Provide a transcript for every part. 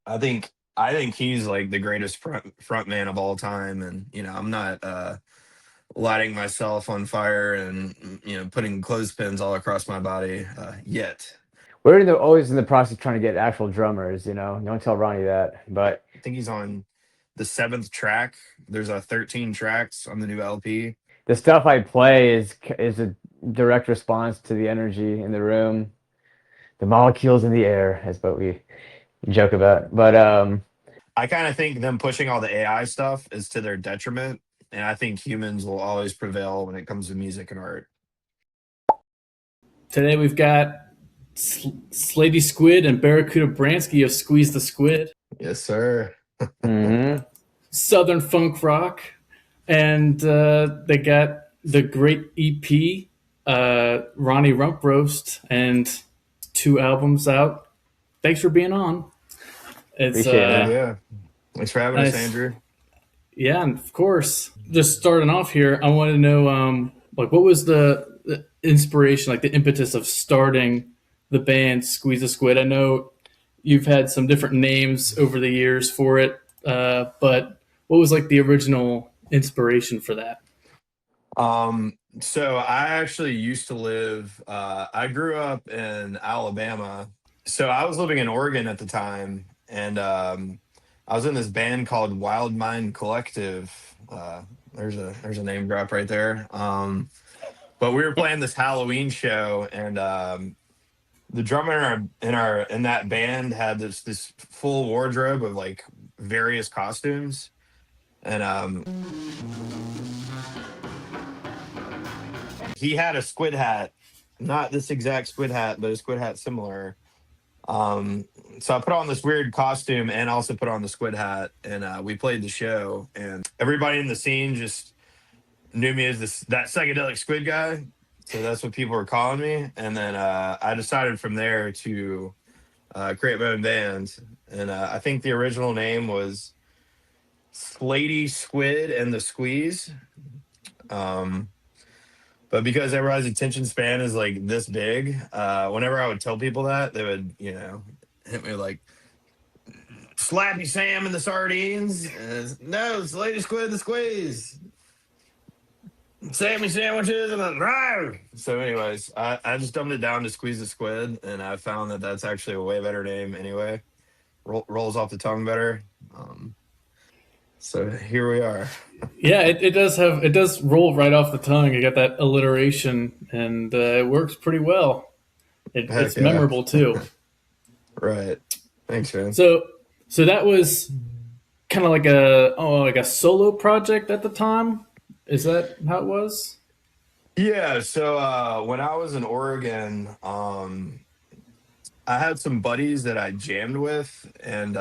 I think he's like the greatest front man of all time, and I'm not lighting myself on fire and putting clothespins all across my body yet. We're always in the process of trying to get actual drummers. Don't tell Ronnie that. I But think he's on the seventh track. There's 13 tracks on the new LP. the stuff I play is a direct response to the energy in the room, the molecules in the air, is what we joke about. But I kind of think them pushing all the AI stuff is to their detriment, and I think humans will always prevail when it comes to music and art. Today we've got Slady Squid and Barrakuda Bransky of Squeeze the Squid. Yes, sir. mhm. Southern funk rock. And they got the great EP, Ronnie Rump Roast, and 2 albums out. Thanks for being on. It's Appreciate it, Hell man. yeah. Thanks for having us, nice. Andrew. Yeah, and of course, just starting off here, I want to know, like, what was the inspiration, like the impetus of starting the band Squeeze the Squid? I know you've had some different names over the years for it, but what was like the original inspiration for that? So I actually used to live, I grew up in Alabama. So I was living in Oregon at the time, and I was in this band called Wild Mind Collective. There's a name drop right there. But we were playing this Halloween show, and the drummer in that band had this full wardrobe of like various costumes, and he had a squid hat, not this exact squid hat, but a squid hat similar. So I put on this weird costume and also put on the squid hat, and we played the show, and everybody in the scene just knew me as that psychedelic squid guy. So that's what people were calling me, and then I decided from there to create my own band, and I think the original name was Slady Squid and the Squeeze. Um, but because everybody's attention span is like this big, whenever I would tell people that, they would, hit me like Slappy Sam and the sardines. No, Slady Squid and the Squeeze. Sammy sandwiches and then rawr. So, anyways, I just dumbed it down to Squeeze the Squid, and I found that that's actually a way better name anyway. Rolls off the tongue better. Um, so here we are. Yeah, it does roll right off the tongue. You got that alliteration, and it works pretty well. Heck It's yeah. memorable too. Right. Thanks, man. So so that was kind of like a solo project at the time. Is that how it was? Yeah. So when I was in Oregon, I had some buddies that I jammed with, and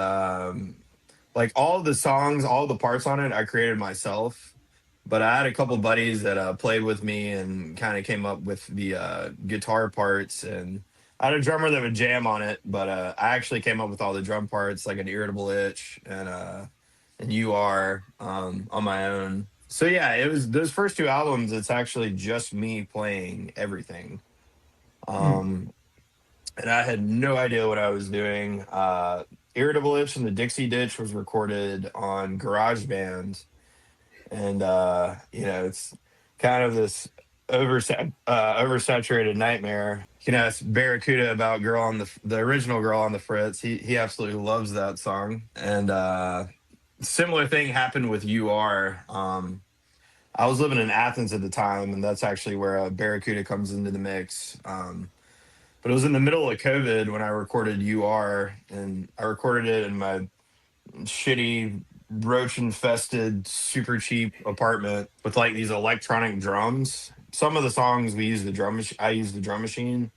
like all the songs, all the parts on it, I created myself. But I had a couple buddies that played with me and kind of came up with the guitar parts, and I had a drummer that would jam on it. But I actually came up with all the drum parts, like an irritable itch and you are on my own. So yeah, it was those first 2 albums. It's actually just me playing everything. Hmm. Um, and I had no idea what I was doing. Irritable Itch and the Dixie Ditch was recorded on GarageBand, and it's kind of this oversaturated nightmare. You can ask Barrakuda about "Girl on the original Girl on the Fritz." He absolutely loves that song, and similar thing happened with "You Are." I was living in Athens at the time, and that's actually where Barrakuda comes into the mix. But it was in the middle of COVID when I recorded "You Are," and I recorded it in my shitty, roach infested, super cheap apartment with like these electronic drums. Some of the songs we use the I use the drum machine.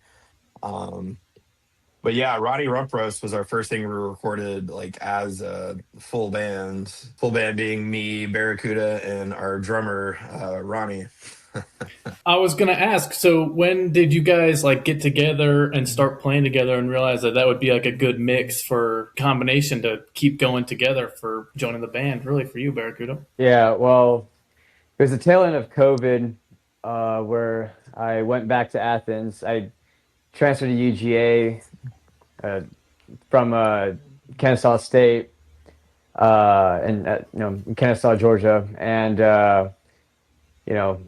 Um, but yeah, Roddy Rump Roast was our first thing we recorded like as a full band. Full band being me, Barracuda, and our drummer Ronnie. I was gonna ask. So when did you guys like get together and start playing together and realize that that would be like a good mix for combination to keep going together for joining the band? Really, for you, Barracuda. Yeah, well, it was the tail end of COVID, where I went back to Athens. I transferred to UGA, uh, from Kennesaw State, and Kennesaw, Georgia, and you know,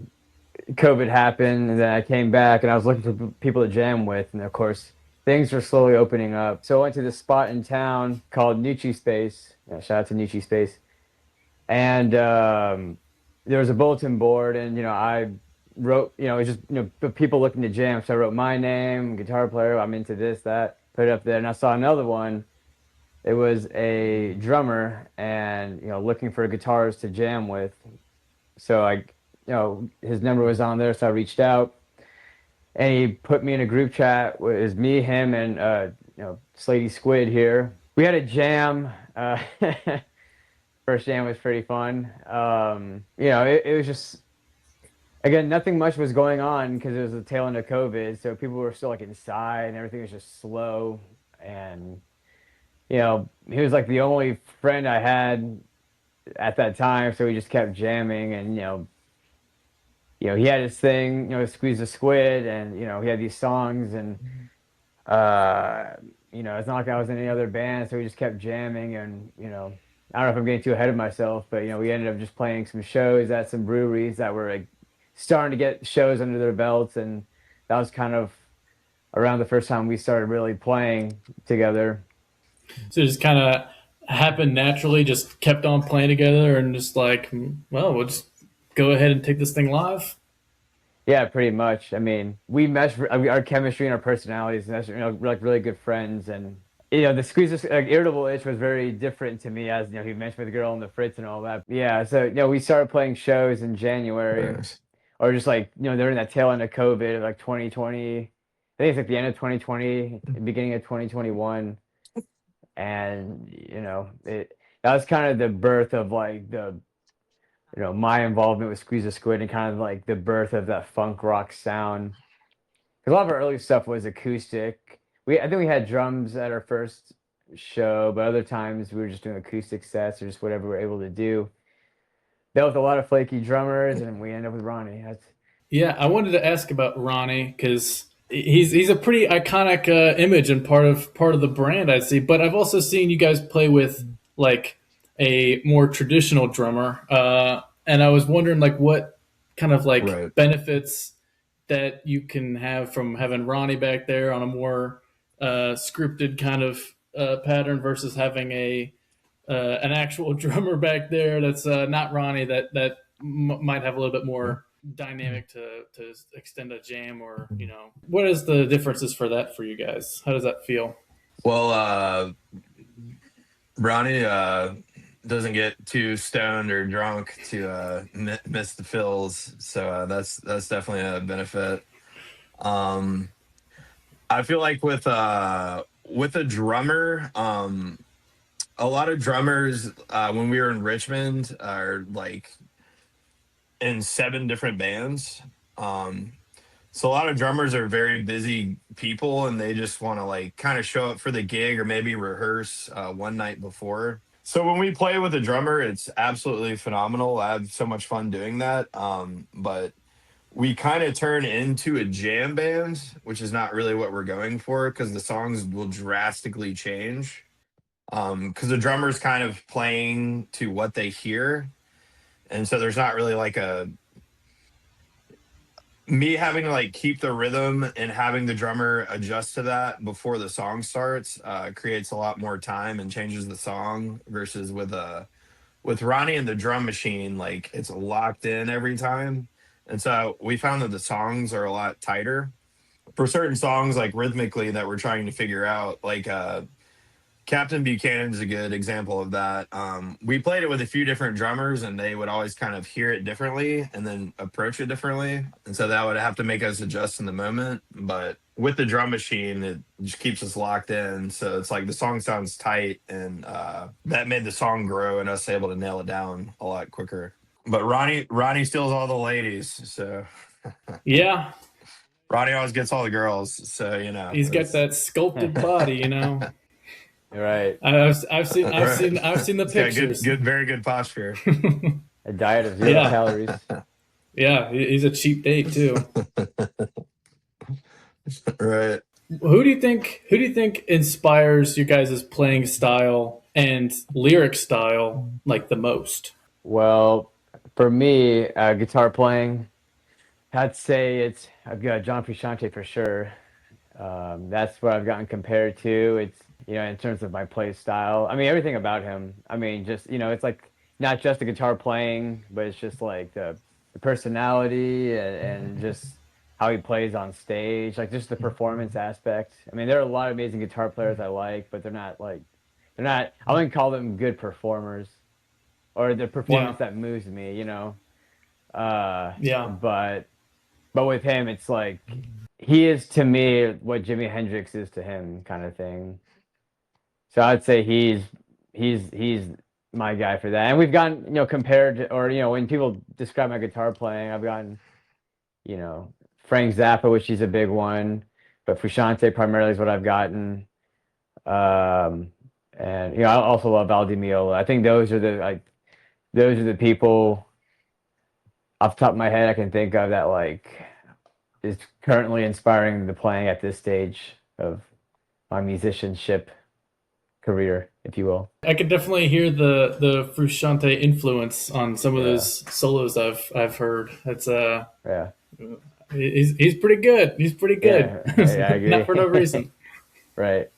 COVID happened, and then I came back, and I was looking for people to jam with, and of course, things were slowly opening up. So I went to this spot in town called Nucci Space. Shout out to Nucci Space, and there was a bulletin board, and I wrote, it's just people looking to jam. So I wrote my name, guitar player. I'm into this, that. Put it up there, and I saw another one. It was a drummer, and looking for guitars to jam with. So his number was on there, so I reached out, and he put me in a group chat. It was me, him, and Slady Squid here. We had a jam. First jam was pretty fun. It was just, again, nothing much was going on because it was the tail end of COVID, so people were still like inside, and everything was just slow. And he was like the only friend I had at that time, so we just kept jamming, and he had his thing, Squeeze the Squid, and he had these songs, and uh, it's not like I was in any other band, so we just kept jamming, and I don't know if I'm getting too ahead of myself, but we ended up just playing some shows at some breweries that were like starting to get shows under their belts, and that was kind of around the first time we started really playing together. So it just kind of happened naturally, just kept on playing together, and just like, well, we'll just go ahead and take this thing live. Yeah, pretty much. I mean, we mesh our chemistry and our personalities, and that's, we're like really good friends. And the squeeze, like, irritable itch was very different to me, as he mentioned with the girl on the fritz and all that. Yeah, so we started playing shows in January, Nice. or just like during that tail end of COVID, like 2020. I think it's like the end of 2020, beginning of 2021, and that was kind of the birth of like the my involvement with Squeeze the Squid, and kind of like the birth of that funk rock sound. Because a lot of our early stuff was acoustic. I think we had drums at our first show, but other times we were just doing acoustic sets or just whatever we were able to do. Dealt with a lot of flaky drummers, and we ended up with Ronnie. Yeah, I wanted to ask about Ronnie because he's a pretty iconic image and part of the brand I see. But I've also seen you guys play with like a more traditional drummer, and I was wondering like what kind of like Right. benefits that you can have from having Ronnie back there on a more scripted kind of pattern versus having an actual drummer back there that's not Ronnie that might have a little bit more dynamic to extend a jam, or what is the differences for that for you guys? How does that feel? Well, Ronnie doesn't get too stoned or drunk to miss the fills, so that's definitely a benefit. Um, I feel like with a drummer, a lot of drummers when we were in Richmond are like in 7 different bands. Um, so a lot of drummers are very busy people, and they just want to like kind of show up for the gig or maybe rehearse one night before. So when we play with a drummer, it's absolutely phenomenal. I have so much fun doing that. But we kind of turn into a jam band, which is not really what we're going for because the songs will drastically change. Because the drummer's kind of playing to what they hear, and so there's not really like a me having to like keep the rhythm, and having the drummer adjust to that before the song starts creates a lot more time and changes the song versus with Ronnie and the drum machine, like it's locked in every time. And so we found that the songs are a lot tighter for certain songs, like rhythmically, that we're trying to figure out. Like Captain Buchanan is a good example of that. We played it with a few different drummers, and they would always kind of hear it differently and then approach it differently. And so that would have to make us adjust in the moment. But with the drum machine, it just keeps us locked in. So it's like the song sounds tight, and that made the song grow and us able to nail it down a lot quicker. But Ronnie steals all the ladies. So Yeah, Ronnie always gets all the girls. So, he's got that sculpted body. Right. I've seen I've right. seen I've seen the It's got pictures. very good posture. A diet of 0 Yeah. calories. Yeah, he's a cheap date too. Right. Who do you think inspires you guys' playing style and lyric style like the most? Well, for me, guitar playing, I'd say I've got John Frusciante for sure. That's what I've gotten compared to. It's, in terms of my play style. I mean, everything about him. I mean, just, it's like not just the guitar playing, but it's just like the personality and just how he plays on stage, like just the performance aspect. I mean, there are a lot of amazing guitar players I like, but they're not, I wouldn't call them good performers or the Yeah, performance that moves me. Uh, yeah, but with him, it's like he is to me what Jimi Hendrix is to him, kind of thing. So I'd say he's my guy for that. And we've gotten, compared to, or when people describe my guitar playing, I've gotten, you know Frank Zappa, which is a big one, but Frusciante primarily is what I've gotten. Um, and I also love Al Di Meola. I think those are the people off the top of my head I can think of that like is currently inspiring the playing at this stage of my musicianship career, if you will. I could definitely hear the Frusciante influence on some of Yeah, those solos I've heard. It's yeah, he's pretty good. He's pretty good. yeah. I Not agree. for no reason. Right.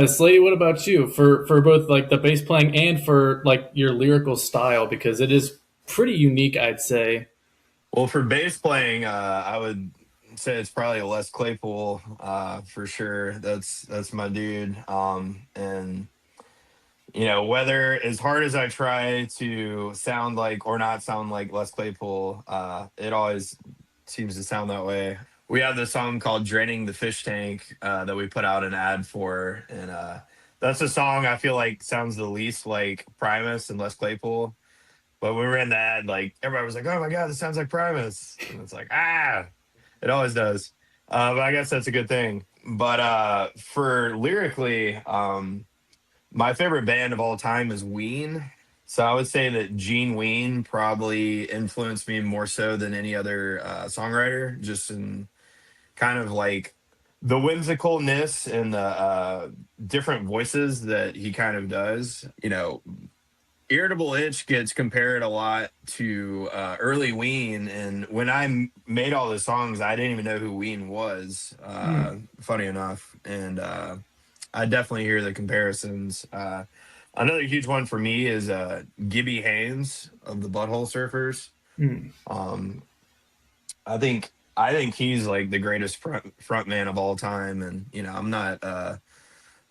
Slady, what about you for both like the bass playing and for like your lyrical style because it is pretty unique, I'd say. Well, for bass playing, I would say it's probably Les Claypool, for sure. That's my dude. And whether as hard as I try to sound like or not sound like Les Claypool, it always seems to sound that way. We have this song called "Draining the Fish Tank" that we put out an ad for, and that's a song I feel like sounds the least like Primus and Les Claypool. But when we were in the ad, like everybody was like, "Oh my god, this sounds like Primus," and it's like, it always does. But I guess that's a good thing. But for lyrically, my favorite band of all time is Ween. So I would say that Gene Ween probably influenced me more so than any other songwriter, just in kind of like the whimsicalness and the different voices that he kind of does. Irritable Itch gets compared a lot to early Ween, and when made all the songs, I didn't even know who Ween was. Hmm. Funny enough, and I definitely hear the comparisons. Another huge one for me is Gibby Haynes of the Butthole Surfers. Hmm. Um, I think he's like the greatest front man of all time, and I'm not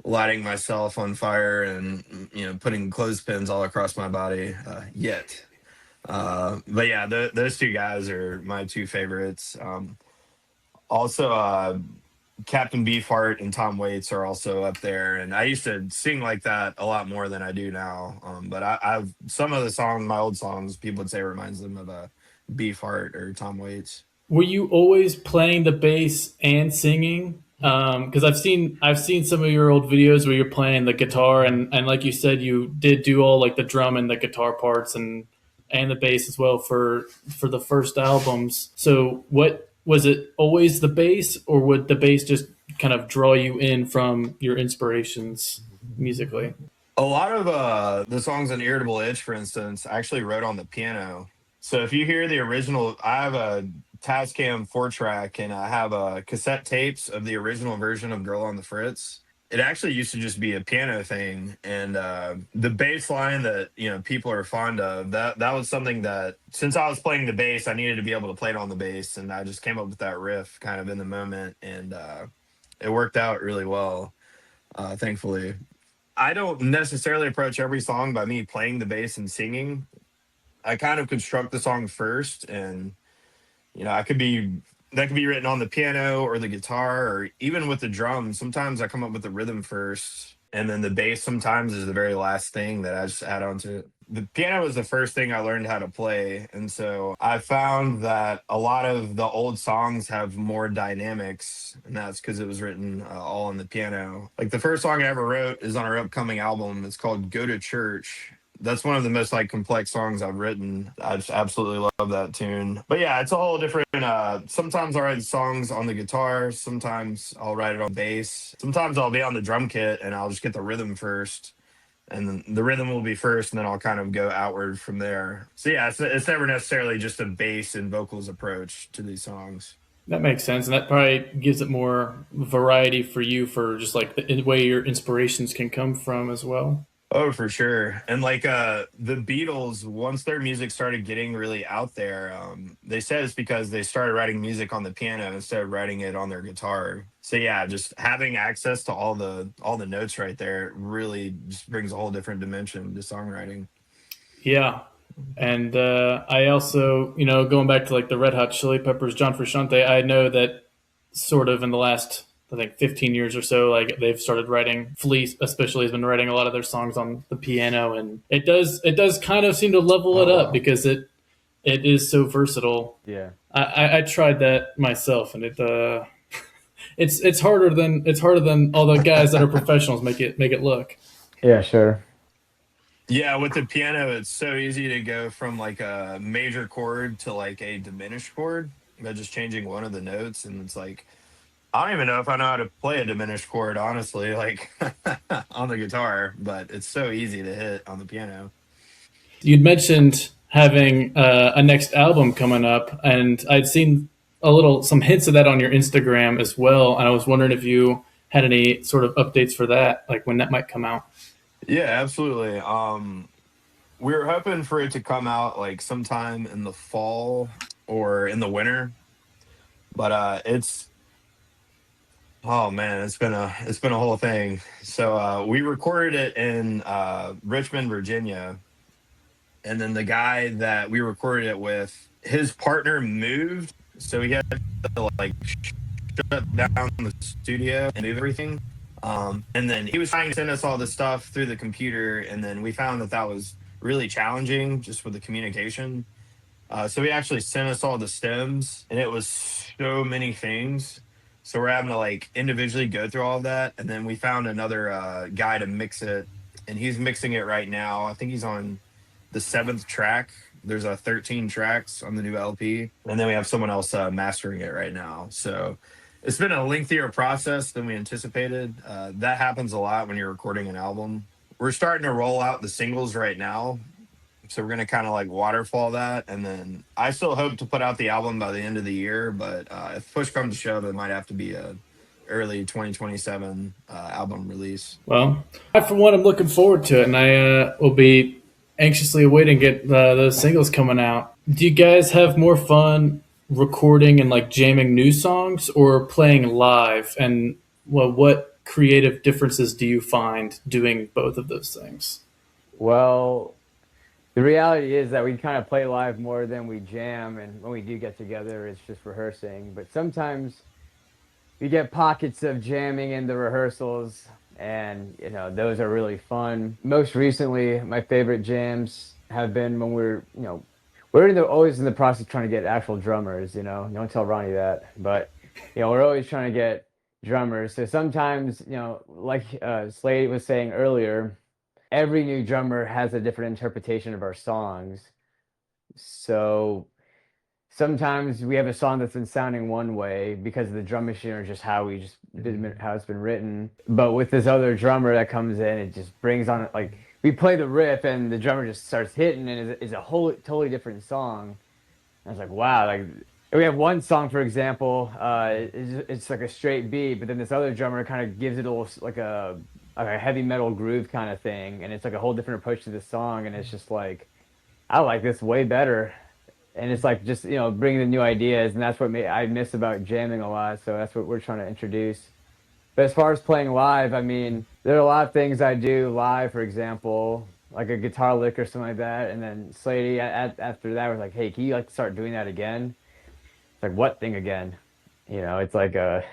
lighting myself on fire and putting clothespins all across my body yet. But yeah, those two guys are my two favorites. Also, Captain Beefheart and Tom Waits are also up there, and I used to sing like that a lot more than I do now. But I've some of the songs, my old songs, people would say reminds them of Beefheart or Tom Waits. Were you always playing the bass and singing? Because I've seen some of your old videos where you're playing the guitar and like you said, you did do all like the drum and the guitar parts and the bass as well for the first albums. So what was it always the bass, or would the bass just kind of draw you in from your inspirations musically? A lot of the songs on Irritable Itch, for instance, I actually wrote on the piano. So if you hear the original, I have a Tascam 4-track and I have cassette tapes of the original version of Girl on the Fritz. It actually used to just be a piano thing, and the bass line that people are fond of, that was something that since I was playing the bass, I needed to be able to play it on the bass, and I just came up with that riff kind of in the moment, and it worked out really well, thankfully. I don't necessarily approach every song by me playing the bass and singing. I kind of construct the song first, and I could be that could be written on the piano or the guitar or even with the drums. Sometimes I come up with the rhythm first, and then the bass sometimes is the very last thing that I just add on to it. The piano was the first thing I learned how to play, and so I found that a lot of the old songs have more dynamics, and that's because it was written all on the piano. Like the first song I ever wrote is on our upcoming album. It's called "Go to Church." That's one of the most like complex songs I've written. I just absolutely love that tune. But yeah, it's a whole different sometimes I'll write songs on the guitar, sometimes I'll write it on bass. Sometimes I'll be on the drum kit and I'll just get the rhythm first. And then the rhythm will be first, and then I'll kind of go outward from there. So yeah, it's never necessarily just a bass and vocals approach to these songs. That makes sense, and that probably gives it more variety for you for just like the way your inspirations can come from as well. Oh, for sure. And like the Beatles, once their music started getting really out there, they said it's because they started writing music on the piano instead of writing it on their guitar. So yeah, just having access to all the notes right there really just brings a whole different dimension to songwriting. Yeah, and I also, going back to like the Red Hot Chili Peppers, John Frusciante, I know that sort of in the last, I think, 15 years or so, like they've started writing. Fleece, especially, has been writing a lot of their songs on the piano, and it does kind of seem to level it Oh up wow. because it is so versatile. Yeah. I tried that myself, and it's harder than all the guys that are professionals make it look. Yeah, sure. Yeah, with the piano, it's so easy to go from like a major chord to like a diminished chord by just changing one of the notes. And it's like, I don't even know if I know how to play a diminished chord, honestly, like on the guitar, but it's so easy to hit on the piano. You'd mentioned having a next album coming up, and I'd seen some hints of that on your Instagram as well. And I was wondering if you had any sort of updates for that, like when that might come out. Yeah, absolutely. We were hoping for it to come out like sometime in the fall or in the winter, but it's oh man, it's been a whole thing. So we recorded it in Richmond, Virginia, and then the guy that we recorded it with, his partner moved, so he had to like shut down the studio and move everything. And then he was trying to send us all this stuff through the computer, and then we found that that was really challenging just with the communication. So he actually sent us all the stems, and it was so many things. So we're having to like individually go through all of that, and then we found another guy to mix it, and he's mixing it right now. I think he's on the seventh track. There's 13 tracks on the new LP, and then we have someone else mastering it right now. So it's been a lengthier process than we anticipated. That happens a lot when you're recording an album. We're starting to roll out the singles right now, so we're gonna kind of like waterfall that, and then I still hope to put out the album by the end of the year. But if push comes to shove, it might have to be a early 2027 album release. Well, I for one, I'm looking forward to it, and I will be anxiously awaiting get those singles coming out. Do you guys have more fun recording and like jamming new songs or playing live? And well, what creative differences do you find doing both of those things? Well, the reality is that we kind of play live more than we jam, and when we do get together, it's just rehearsing. But sometimes we get pockets of jamming in the rehearsals, and those are really fun. Most recently, my favorite jams have been when always in the process of trying to get actual drummers. Don't tell Ronnie that, but we're always trying to get drummers. So sometimes, like Slade was saying earlier, every new drummer has a different interpretation of our songs. So sometimes we have a song that's been sounding one way because the drum machine or just how it's been written. But with this other drummer that comes in, it just brings on like we play the riff and the drummer just starts hitting and it's a whole totally different song. And I was like, wow, like we have one song, for example, it's like a straight beat, but then this other drummer kind of gives it a little like a heavy metal groove kind of thing, and it's like a whole different approach to the song, and it's just like I like this way better. And it's like just bringing the new ideas, and that's what I miss about jamming a lot. So that's what we're trying to introduce. But as far as playing live, I mean, there are a lot of things I do live. For example, like a guitar lick or something like that. And then Slady after that was like, "Hey, can you like start doing that again?" It's like, "What thing again?" It's like a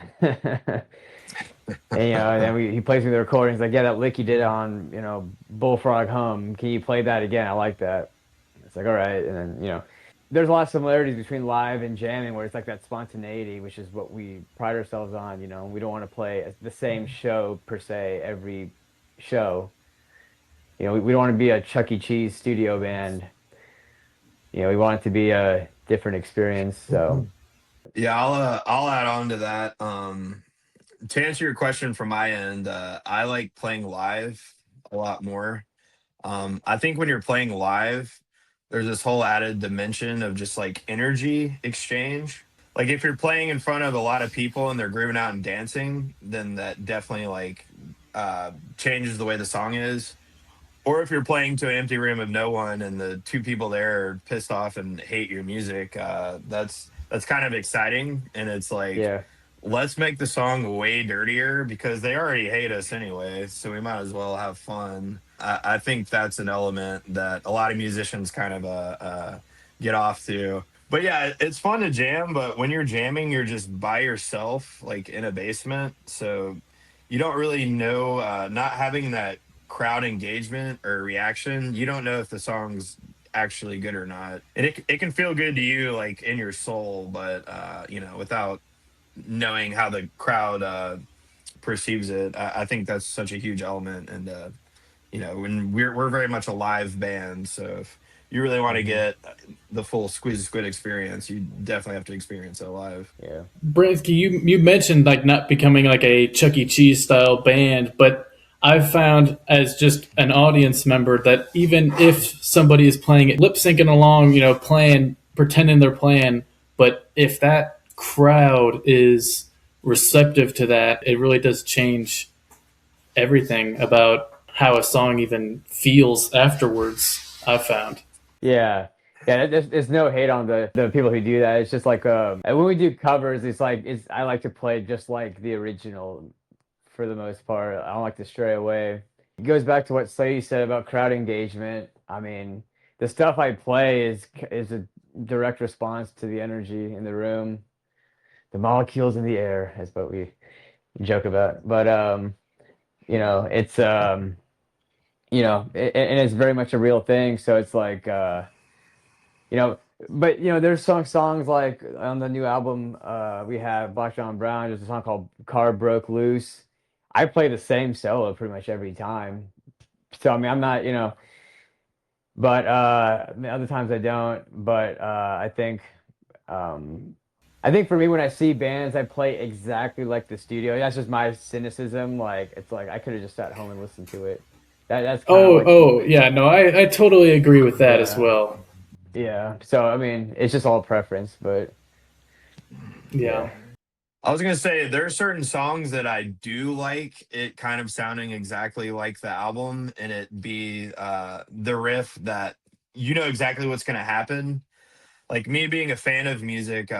and then he plays me the recording. He's like, "Yeah, that lick you did on Bullfrog Hum. Can you play that again? I like that." It's like, all right, and then there's a lot of similarities between live and jamming where it's like that spontaneity, which is what we pride ourselves on. We don't want to play the same show per se every show. we don't want to be a Chuck E. Cheese studio band. We want it to be a different experience. So Yeah, I'll add on to that. To answer your question from my end, I like playing live a lot more. I think when you're playing live, there's this whole added dimension of just like energy exchange. Like if you're playing in front of a lot of people and they're grooving out and dancing, then that definitely like changes the way the song is. Or if you're playing to an empty room of no one and the two people there are pissed off and hate your music, that's kind of exciting. And it's like, yeah, let's make the song way dirtier because they already hate us anyway. So we might as well have fun. I think that's an element that a lot of musicians kind of get off to. But yeah, it's fun to jam. But when you're jamming, you're just by yourself, like in a basement. So you don't really know, not having that crowd engagement or reaction, you don't know if the song's actually good or not. And it can feel good to you like in your soul, but without knowing how the crowd perceives it, I think that's such a huge element. And when we're very much a live band, so if you really want to hmm get the full Squeeze the Squid experience, you definitely have to experience it live. yeah, Bransky, you mentioned like not becoming like a Chuck E. Cheese style band, but I've found as just an audience member that even if somebody is playing it, lip syncing along, playing, pretending they're playing, but if that crowd is receptive to that, it really does change everything about how a song even feels afterwards. I've found. yeah. Yeah, there's no hate on the people who do that. It's just like and when we do covers, it's I like to play just like the original for the most part. I don't like to stray away. It goes back to what Slady said about crowd engagement. I mean, the stuff I play is a direct response to the energy in the room, the molecules in the air, is what we joke about. But it's and it's very much a real thing. So it's like you know, but there's songs like on the new album we have Black John Brown. There's a song called "Car Broke Loose." I play the same solo pretty much every time. So I mean, I'm not, but other times I don't. But um, I think for me, when I see bands, I play exactly like the studio. That's just my cynicism. Like it's like I could have just sat home and listened to it. That's kind of Oh, like oh, yeah, no, I totally agree with that as yeah, well. yeah. So I mean, it's just all preference, but Yeah. yeah, I was gonna say there are certain songs that I do like it kind of sounding exactly like the album, and it be the riff that you know exactly what's gonna happen. Like me being a fan of music,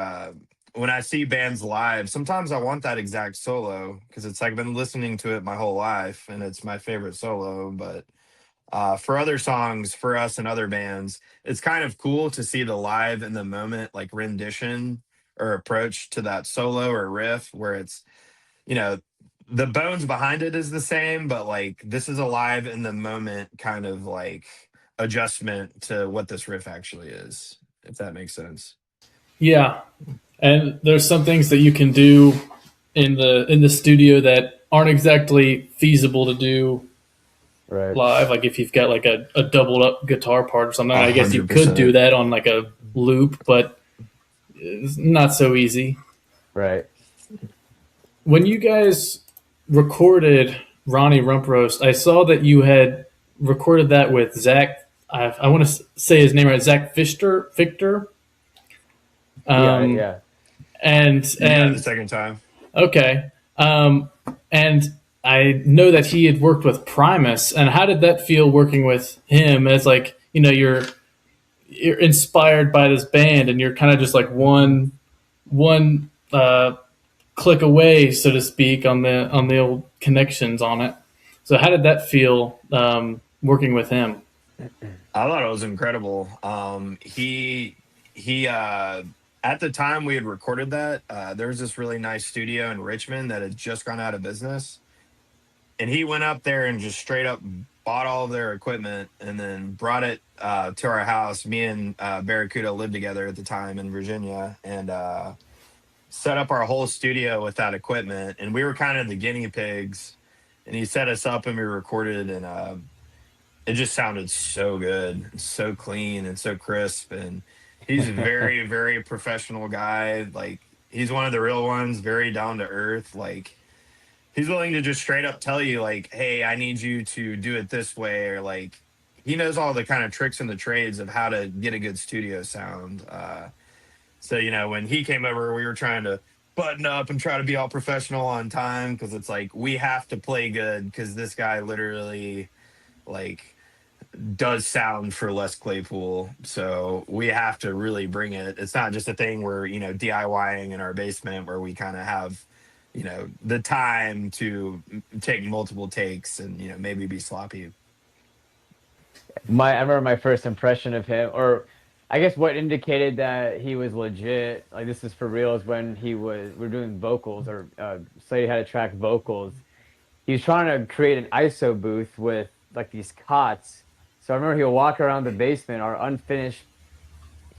when I see bands live, sometimes I want that exact solo because it's like I've been listening to it my whole life, and it's my favorite solo. But for other songs, for us and other bands, it's kind of cool to see the live in the moment, like rendition or approach to that solo or riff, where it's, you know, the bones behind it is the same, but like this is a live in the moment kind of like adjustment to what this riff actually is, if that makes sense. Yeah. And there's some things that you can do in the studio that aren't exactly feasible to do right. live. Like if you've got like a doubled up guitar part or something, A I guess you hundred could do percent. that on like a loop, but it's not so easy. Right. When you guys recorded Ronnie Rump Roast, I saw that you had recorded that with Zach. I want to say his name right, Zach Victor. Yeah, Um, yeah. You got it the and second time. okay. And I know that he had worked with Primus. And how did that feel working with him? As like you're inspired by this band, and you're kind of just like one click away, so to speak, on the old connections on it. So how did that feel working with him? I thought it was incredible. He at the time we had recorded that, there was this really nice studio in Richmond that had just gone out of business. And he went up there and just straight up bought all of their equipment and then brought it to our house. Me and Barrakuda lived together at the time in Virginia, and set up our whole studio with that equipment. And we were kind of the guinea pigs. And he set us up and we recorded. And it just sounded so good, so clean and so crisp. And he's a very, very professional guy. Like he's one of the real ones, very down to earth. Like he's willing to just straight up tell you, like, hey, I need you to do it this way, or like he knows all the kind of tricks and the trades of how to get a good studio sound. So when he came over, we were trying to button up and try to be all professional on time because it's like we have to play good because this guy literally like does sound for Les Claypool. So we have to really bring it. It's not just a thing where, DIYing in our basement where we kind of have, the time to take multiple takes and, maybe be sloppy. I remember my first impression of him, or I guess what indicated that he was legit, like this is for real, is when we're doing vocals, or Slady had to track vocals. He was trying to create an ISO booth with like these cots. So I remember he would walk around the basement, our unfinished,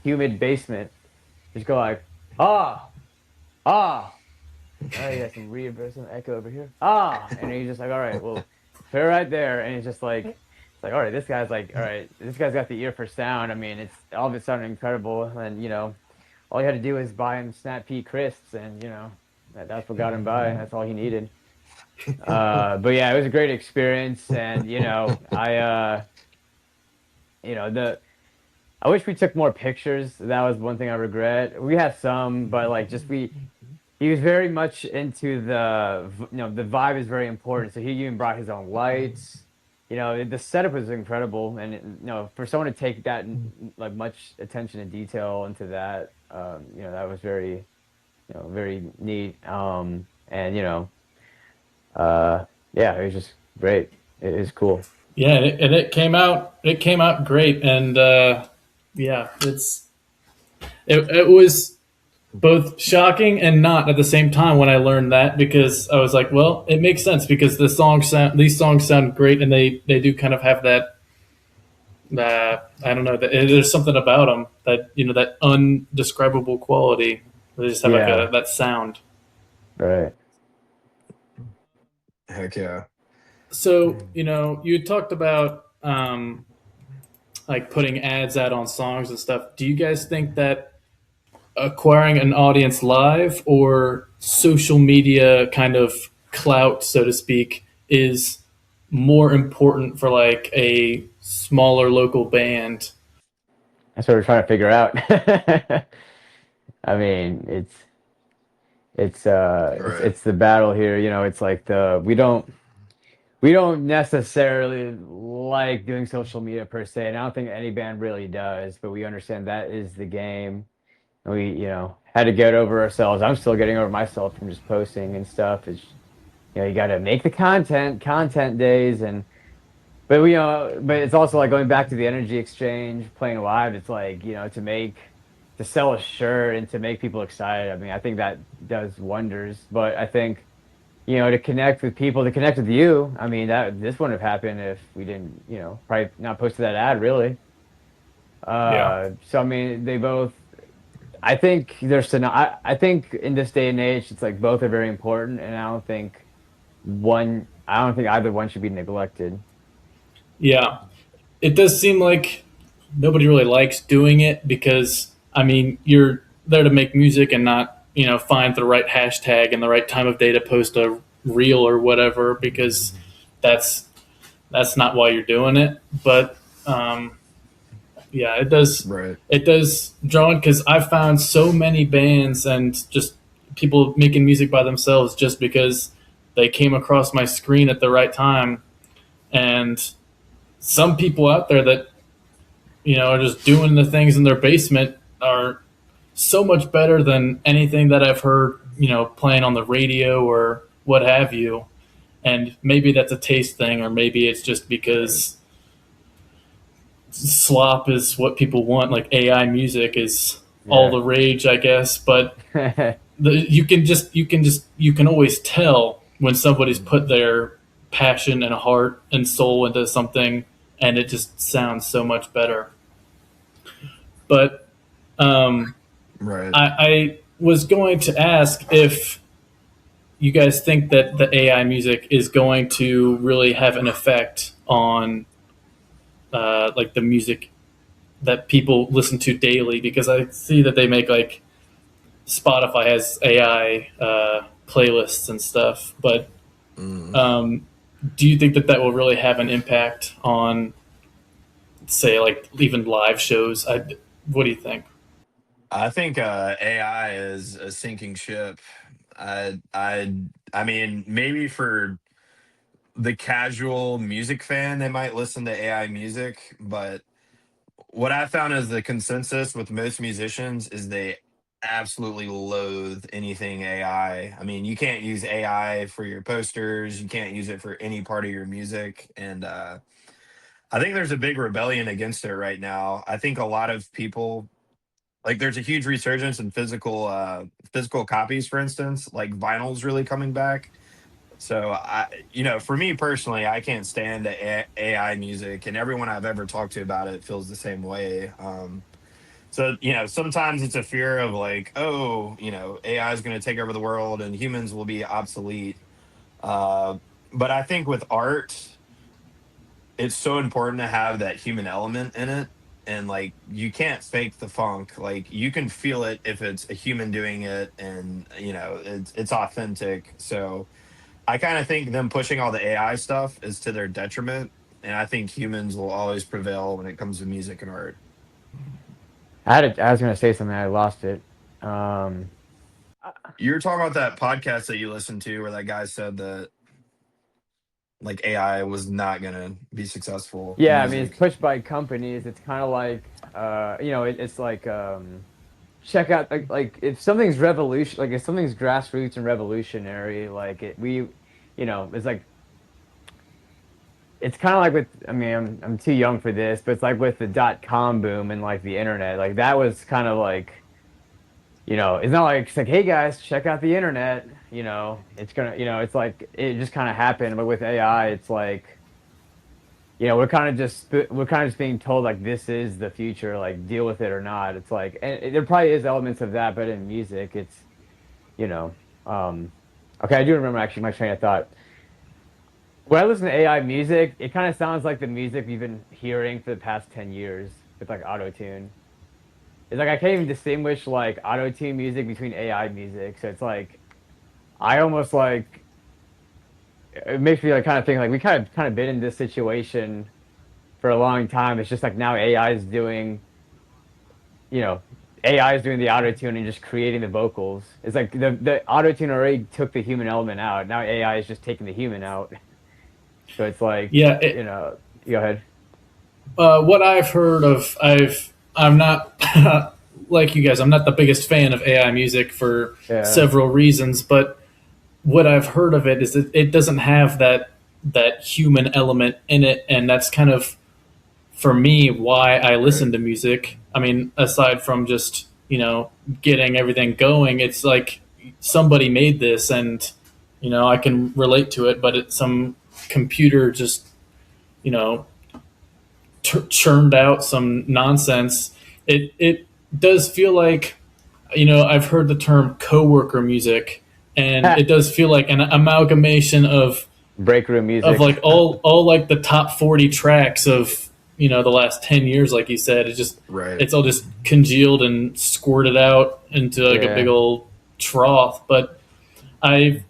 humid basement, just go like, ah, ah. Oh, you got some reverb, some echo over here. Ah, and he's just like, all right, well, put it right there. And he's just like, it's like, all right, this guy's like, all right, this guy's got the ear for sound. I mean, it's all of it sounded incredible. And all you had to do was buy him Snap Pea crisps, and that's what got him by. That's all he needed. But yeah, it was a great experience, and I wish we took more pictures. That was one thing I regret. We had some, but like just he was very much into the vibe is very important. So he even brought his own lights. The setup was incredible, and for someone to take that like much attention and detail into that, that was very, very neat. Yeah, it was just great. It is cool. Yeah, and it came out. It came out great, and yeah, it was both shocking and not at the same time when I learned that, because I was like, well, it makes sense because these songs sound great, and they do kind of have that. I don't know. There's something about them that that undescribable quality. They just have like Yeah, that sound. right. Heck yeah. So you talked about like putting ads out on songs and stuff. Do you guys think that acquiring an audience live or social media kind of clout, so to speak, is more important for like a smaller local band? That's what we're trying to figure out. I mean, Right. it's the battle here. It's like we don't necessarily like doing social media per se, and I don't think any band really does. But we understand that is the game. And we had to get over ourselves. I'm still getting over myself from just posting and stuff. It's you got to make the content days, but it's also like going back to the energy exchange, playing live. It's like to sell a shirt and to make people excited. I mean, I think that does wonders. But I think to connect with people, to connect with you. I mean, this wouldn't have happened if we didn't probably not posted that ad really. Yeah. So I mean, they both. I think I think in this day and age, it's like both are very important, and I don't think either one should be neglected. Yeah. It does seem like nobody really likes doing it because, I mean, you're there to make music and not, find the right hashtag and the right time of day to post a reel or whatever, because that's not why you're doing it. But yeah, Right. it does draw in, because I've found so many bands and just people making music by themselves just because they came across my screen at the right time. And some people out there that are just doing the things in their basement are so much better than anything that I've heard, playing on the radio or what have you. And maybe that's a taste thing, or maybe it's just Right. because slop is what people want. Like AI music is all Yeah. the rage, I guess. But you can always tell when somebody's put their passion and heart and soul into something, and it just sounds so much better. But Right. I was going to ask if you guys think that the AI music is going to really have an effect on like the music that people listen to daily? Because I see that they make like Spotify has AI playlists and stuff, but Mm. um, do you think that that will really have an impact on, say, like even live shows? What do you think? I think AI is a sinking ship. I mean, maybe for the casual music fan, they might listen to AI music, but what I found is the consensus with most musicians is they absolutely loathe anything AI. I mean, you can't use AI for your posters, you can't use it for any part of your music, and I think there's a big rebellion against it right now. I think a lot of people, like, there's a huge resurgence in physical copies, for instance, like vinyl's really coming back. So for me personally, I can't stand the AI music, and everyone I've ever talked to about it feels the same way. So sometimes it's a fear of like, oh, AI is going to take over the world and humans will be obsolete. Uh, but I think with art, it's so important to have that human element in it. And like, you can't fake the funk. Like, you can feel it if it's a human doing it, and it's authentic. So I kind of think them pushing all the AI stuff is to their detriment, and I think humans will always prevail when it comes to music and art. I was gonna say something, I lost it. Um, You were talking about that podcast that you listened to where that guy said that like AI was not gonna be successful in yeah, I mean, it's music. pushed by companies. It's kind of like, it's like, check out like if something's revolution, like if something's grassroots and revolutionary, like it's like it's kind of like with, I mean, I'm too young for this, but it's like with the .com boom and like the internet, like that was kind of like, it's not like it's like, hey guys, check out the internet, it's gonna, it's like it just kind of happened. But with AI, it's like, we're kind of just being told like this is the future, like deal with it or not. It's like, and there probably is elements of that, but in music, it's, you know, um, okay, I do remember actually my train of thought. When I listen to AI music, it kind of sounds like the music we've been hearing for the past 10 years with like auto tune. It's like I can't even distinguish like auto tune music between AI music. So it's like I almost like it makes me like kind of think like we kind of been in this situation for a long time. It's just like now AI is doing, you know, AI is doing the auto tune and just creating the vocals. It's like the auto tune already took the human element out. Now AI is just taking the human out. So it's like, Yeah, go ahead. what I've heard of, I'm not like you guys. I'm not the biggest fan of AI music for Yeah. several reasons, but what I've heard of it is that it doesn't have that human element in it, and that's kind of for me why I Right. listen to music. I mean, aside from just getting everything going, it's like somebody made this, and I can relate to it, but it's some computer just you know churned out some nonsense. It does feel like I've heard the term coworker music, and it does feel like an amalgamation Break room of music. like all like the top 40 tracks of the last 10 years, like you said. Right. It's all just congealed and squirted out into like a big Yeah. old trough. But I've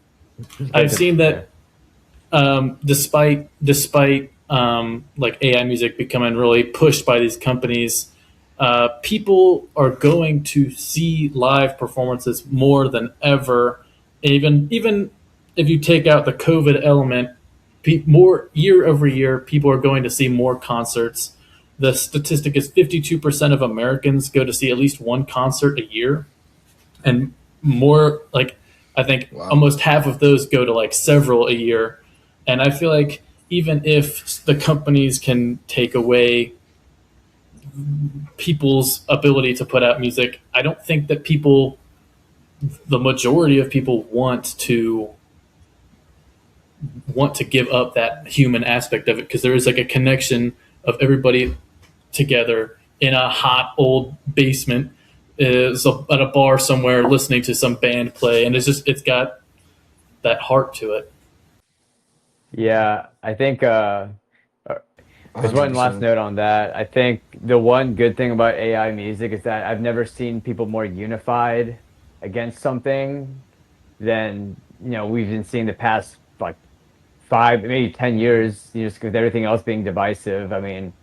But I've seen yeah. that despite like AI music becoming really pushed by these companies, people are going to see live performances more than ever. Even if you take out the COVID element, more year over year, people are going to see more concerts. The statistic is 52% of Americans go to see at least one concert a year, and more like I think Wow. almost half of those go to like several a year. And I feel like even if the companies can take away people's ability to put out music, I don't think that the majority of people want to give up that human aspect of it, because there is like a connection of everybody together in a hot old basement is at a bar somewhere listening to some band play, and it's got that heart to it. Yeah, I think There's one last 100%. note on that. I think the one good thing about AI music is that I've never seen people more unified against something than we've been seeing the past like 5, maybe 10 years. Just with everything else being divisive. I mean,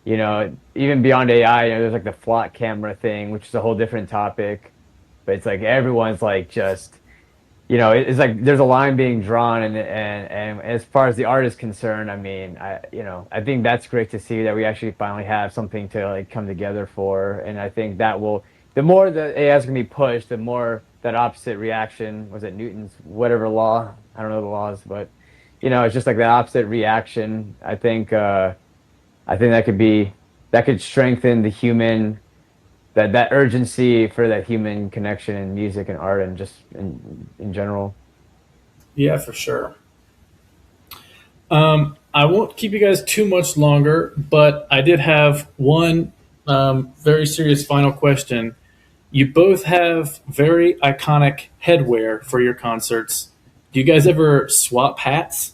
even beyond AI, there's like the flock camera thing, which is a whole different topic. But it's like everyone's like just it's like there's a line being drawn, and as far as the art is concerned, I mean, I think that's great to see that we actually finally have something to like come together for, and I think that will the more the AI is going to be pushed, the more that opposite reaction was it Newton's whatever law? I don't know the laws, but it's just like the opposite reaction. I think that could strengthen the human that urgency for that human connection in music and art and just in general. Yeah, for sure. I won't keep you guys too much longer, but I did have one very serious final question. You both have very iconic headwear for your concerts. Do you guys ever swap hats?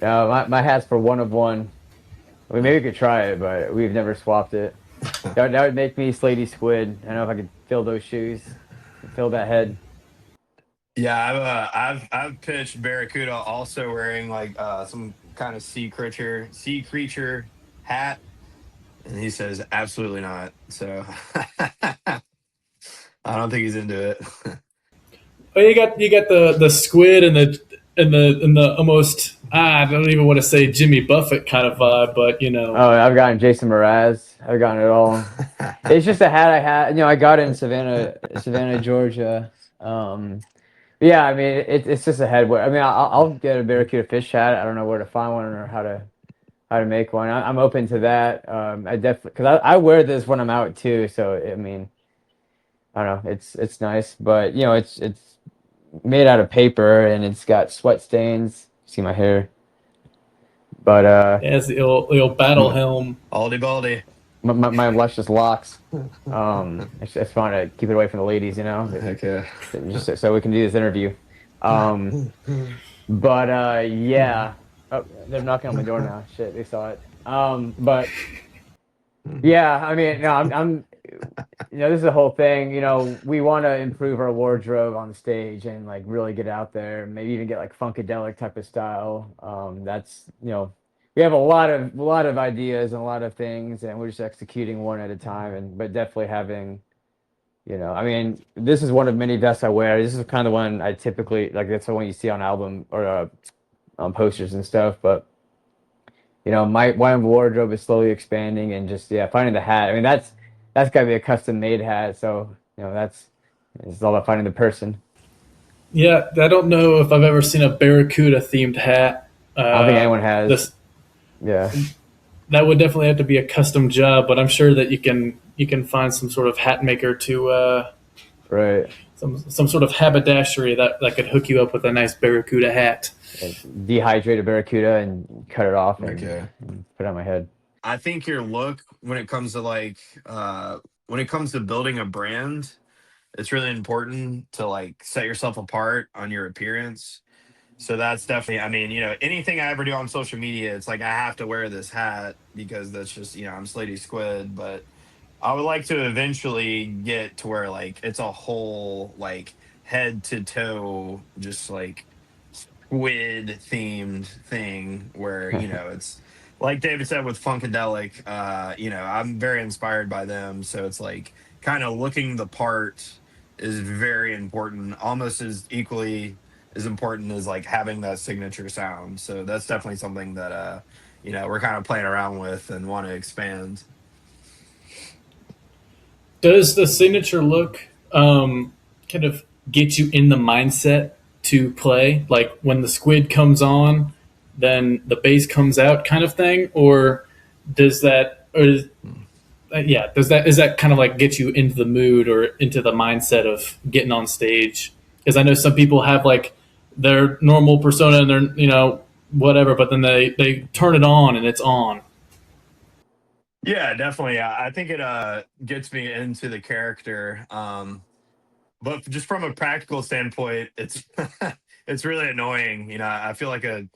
My hat's for one of one. I mean, maybe we could try it, but we've never swapped it. That would make me Slady Squid. I don't know if I could fill those shoes, fill that head. Yeah, I've pitched Barrakuda also wearing like some kind of sea creature hat, and he says absolutely not. So I don't think he's into it. Oh, you got the squid and the almost I don't even want to say Jimmy Buffett kind of vibe, but Oh, I've gotten Jason Mraz. I've gotten it all. It's just a hat I had. I got it in Savannah, Georgia. Yeah, I mean, it's just a head. I mean, I'll get a Barracuda fish hat. I don't know where to find one or how to make one. I'm open to that. I definitely because I wear this when I'm out too. So I mean, I don't know. It's nice, but it's made out of paper and it's got sweat stains. See my hair, but as the old battle helm. Aldi baldy. my luscious locks. It's fun to keep it away from the ladies, Heck yeah. just so we can do this interview. Um, but yeah. Oh, they're knocking on my door now. Shit, they saw it. But yeah, I mean, no, I'm this is the whole thing. We want to improve our wardrobe on stage and like really get out there, maybe even get like funkadelic type of style. That's we have a lot of ideas and a lot of things, and we're just executing one at a time. But definitely having, I mean, this is one of many vests I wear. This is kind of the one I typically like. That's the one you see on album or on posters and stuff. But my wardrobe is slowly expanding and just finding the hat. I mean, that's got to be a custom made hat. So it's all about finding the person. Yeah, I don't know if I've ever seen a Barracuda themed hat. I don't think anyone has. This Yeah, that would definitely have to be a custom job, but I'm sure that you can find some sort of hat maker to right. some sort of haberdashery that could hook you up with a nice Barracuda hat. Dehydrated barracuda and cut it off Okay. and put it on my head. I think your look when it comes to when it comes to building a brand, it's really important to like set yourself apart on your appearance. So that's definitely, I mean, anything I ever do on social media, it's like I have to wear this hat because that's just, I'm Slady Squid. But I would like to eventually get to where like it's a whole like head to toe, just like squid themed thing where, it's like David said with Funkadelic, I'm very inspired by them. So it's like kind of looking the part is very important, almost as equally as important as like having that signature sound. So that's definitely something that we're kind of playing around with and want to expand. Does the signature look kind of get you in the mindset to play? Like when the squid comes on, then the bass comes out, kind of thing, or does that, or yeah, does that is that kind of like get you into the mood or into the mindset of getting on stage? Because I know some people have like their normal persona and their whatever, but then they turn it on and it's on. Yeah, definitely. I think it gets me into the character. But just from a practical standpoint, it's it's really annoying. I feel like a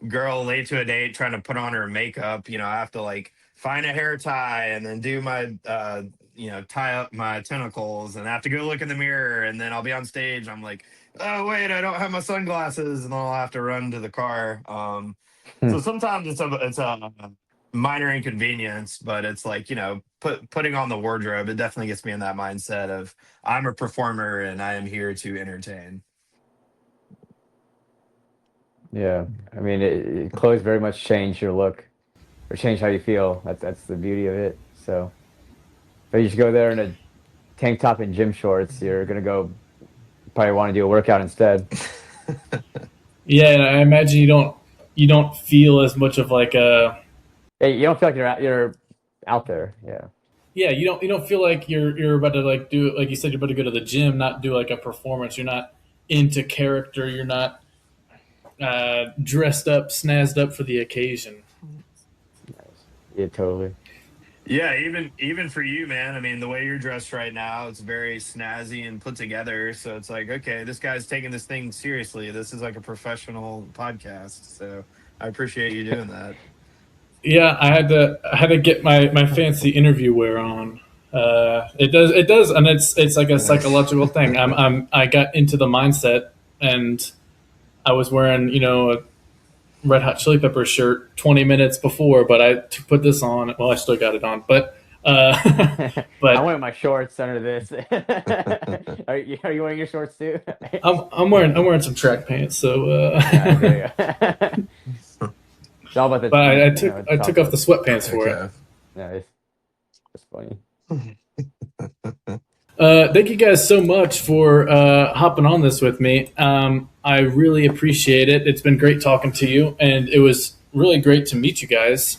girl late to a date trying to put on her makeup. I have to like find a hair tie and then do my tie up my tentacles, and I have to go look in the mirror, and then I'll be on stage. I'm like, oh wait, I don't have my sunglasses, and then I'll have to run to the car. So sometimes it's a minor inconvenience, but it's like, putting on the wardrobe, it definitely gets me in that mindset of I'm a performer and I am here to entertain. Yeah, I mean, clothes very much change your look or change how you feel. That's the beauty of it. So, but you should go there in a tank top and gym shorts. You're gonna go probably want to do a workout instead. Yeah, and I imagine you don't feel as much of like a Hey, you don't feel like you're out there. Yeah. yeah, you don't feel like you're about to like do, like you said, you're about to go to the gym, not do like a performance. You're not into character. You're not dressed up, snazzed up for the occasion. Nice. Yeah, totally. Yeah, even for you, man. I mean, the way you're dressed right now, it's very snazzy and put together. So it's like, okay, this guy's taking this thing seriously. This is like a professional podcast. So I appreciate you doing that. Yeah, I had to get my fancy interview wear on. It does, and it's like a psychological thing. I got into the mindset, and I was wearing a Red Hot Chili Pepper shirt 20 minutes before, but put this on. Well, I still got it on, but I'm but wearing my shorts under this. Are you wearing your shorts too? I'm wearing some track pants. So, Yeah, there you go. It's all about the. but I you took know, I top took off of- the sweatpants for it. Okay. Yeah, it's funny. Thank you guys so much for hopping on this with me. I really appreciate it. It's been great talking to you, and it was really great to meet you guys.